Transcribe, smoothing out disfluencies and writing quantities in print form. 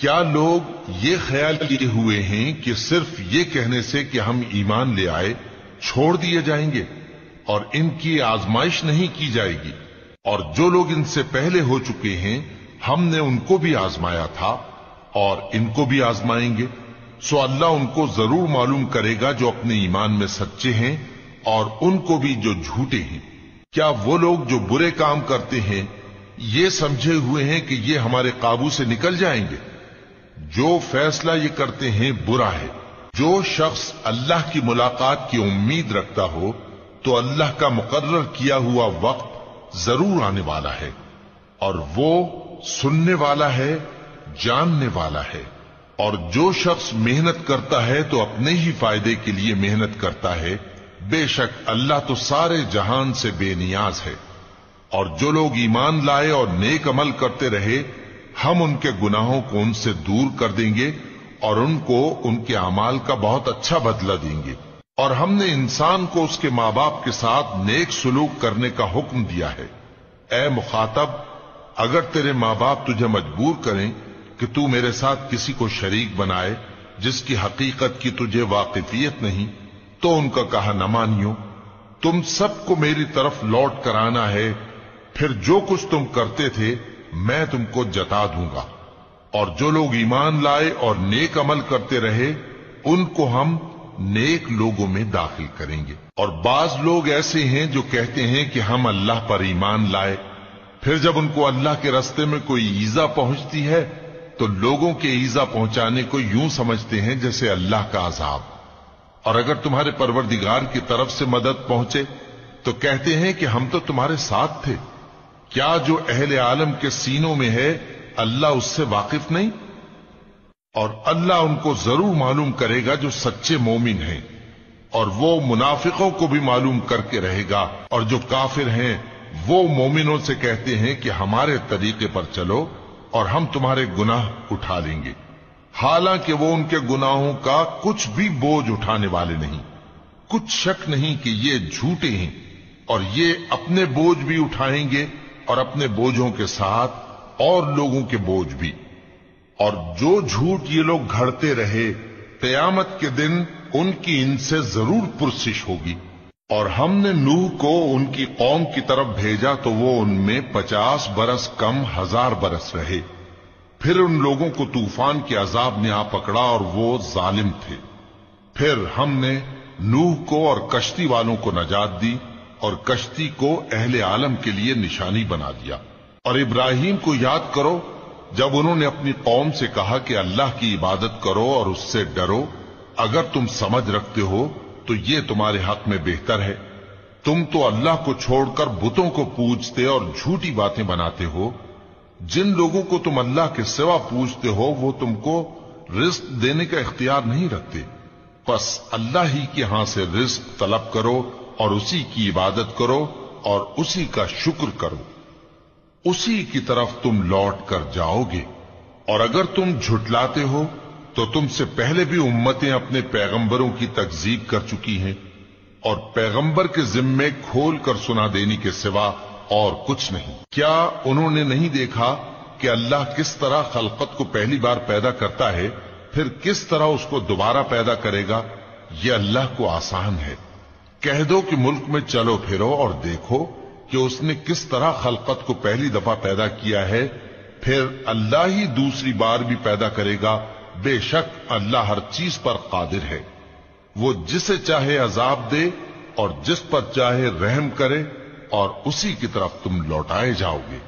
کیا لوگ یہ خیال کیے ہوئے ہیں کہ صرف یہ کہنے سے کہ ہم ایمان لے آئے چھوڑ دیے جائیں گے اور ان کی آزمائش نہیں کی جائے گی؟ اور جو لوگ ان سے پہلے ہو چکے ہیں ہم نے ان کو بھی آزمایا تھا اور ان کو بھی آزمائیں گے، سو اللہ ان کو ضرور معلوم کرے گا جو اپنے ایمان میں سچے ہیں اور ان کو بھی جو جھوٹے ہیں۔ کیا وہ لوگ جو برے کام کرتے ہیں یہ سمجھے ہوئے ہیں کہ یہ ہمارے قابو سے نکل جائیں گے؟ جو فیصلہ یہ کرتے ہیں برا ہے۔ جو شخص اللہ کی ملاقات کی امید رکھتا ہو تو اللہ کا مقرر کیا ہوا وقت ضرور آنے والا ہے، اور وہ سننے والا ہے، جاننے والا ہے۔ اور جو شخص محنت کرتا ہے تو اپنے ہی فائدے کے لیے محنت کرتا ہے، بے شک اللہ تو سارے جہان سے بے نیاز ہے۔ اور جو لوگ ایمان لائے اور نیک عمل کرتے رہے ہم ان کے گناہوں کو ان سے دور کر دیں گے اور ان کو ان کے اعمال کا بہت اچھا بدلہ دیں گے۔ اور ہم نے انسان کو اس کے ماں باپ کے ساتھ نیک سلوک کرنے کا حکم دیا ہے۔ اے مخاطب، اگر تیرے ماں باپ تجھے مجبور کریں کہ تو میرے ساتھ کسی کو شریک بنائے جس کی حقیقت کی تجھے واقفیت نہیں تو ان کا کہا نہ مانیو۔ تم سب کو میری طرف لوٹ کر آنا ہے، پھر جو کچھ تم کرتے تھے میں تم کو جتا دوں گا۔ اور جو لوگ ایمان لائے اور نیک عمل کرتے رہے ان کو ہم نیک لوگوں میں داخل کریں گے۔ اور بعض لوگ ایسے ہیں جو کہتے ہیں کہ ہم اللہ پر ایمان لائے، پھر جب ان کو اللہ کے راستے میں کوئی ایذا پہنچتی ہے تو لوگوں کے ایذا پہنچانے کو یوں سمجھتے ہیں جیسے اللہ کا عذاب۔ اور اگر تمہارے پروردگار کی طرف سے مدد پہنچے تو کہتے ہیں کہ ہم تو تمہارے ساتھ تھے۔ کیا جو اہل عالم کے سینوں میں ہے اللہ اس سے واقف نہیں؟ اور اللہ ان کو ضرور معلوم کرے گا جو سچے مومن ہیں، اور وہ منافقوں کو بھی معلوم کر کے رہے گا۔ اور جو کافر ہیں وہ مومنوں سے کہتے ہیں کہ ہمارے طریقے پر چلو اور ہم تمہارے گناہ اٹھا لیں گے، حالانکہ وہ ان کے گناہوں کا کچھ بھی بوجھ اٹھانے والے نہیں۔ کچھ شک نہیں کہ یہ جھوٹے ہیں، اور یہ اپنے بوجھ بھی اٹھائیں گے اور اپنے بوجھوں کے ساتھ اور لوگوں کے بوجھ بھی۔ اور جو جھوٹ یہ لوگ گھڑتے رہے قیامت کے دن ان کی ان سے ضرور پرسش ہوگی۔ اور ہم نے نوح کو ان کی قوم کی طرف بھیجا تو وہ ان میں 50 برس کم 1000 برس رہے، پھر ان لوگوں کو طوفان کے عذاب نے آ پکڑا اور وہ ظالم تھے۔ پھر ہم نے نوح کو اور کشتی والوں کو نجات دی اور کشتی کو اہل عالم کے لیے نشانی بنا دیا۔ اور ابراہیم کو یاد کرو جب انہوں نے اپنی قوم سے کہا کہ اللہ کی عبادت کرو اور اس سے ڈرو، اگر تم سمجھ رکھتے ہو تو یہ تمہارے حق میں بہتر ہے۔ تم تو اللہ کو چھوڑ کر بتوں کو پوجتے اور جھوٹی باتیں بناتے ہو۔ جن لوگوں کو تم اللہ کے سوا پوجتے ہو وہ تم کو رزق دینے کا اختیار نہیں رکھتے، پس اللہ ہی کے ہاں سے رزق طلب کرو اور اسی کی عبادت کرو اور اسی کا شکر کرو، اسی کی طرف تم لوٹ کر جاؤ گے۔ اور اگر تم جھٹلاتے ہو تو تم سے پہلے بھی امتیں اپنے پیغمبروں کی تکذیب کر چکی ہیں، اور پیغمبر کے ذمے کھول کر سنا دینے کے سوا اور کچھ نہیں۔ کیا انہوں نے نہیں دیکھا کہ اللہ کس طرح خلقت کو پہلی بار پیدا کرتا ہے پھر کس طرح اس کو دوبارہ پیدا کرے گا؟ یہ اللہ کو آسان ہے۔ کہہ دو کہ ملک میں چلو پھرو اور دیکھو کہ اس نے کس طرح خلقت کو پہلی دفعہ پیدا کیا ہے، پھر اللہ ہی دوسری بار بھی پیدا کرے گا۔ بے شک اللہ ہر چیز پر قادر ہے۔ وہ جسے چاہے عذاب دے اور جس پر چاہے رحم کرے، اور اسی کی طرف تم لوٹائے جاؤ گے۔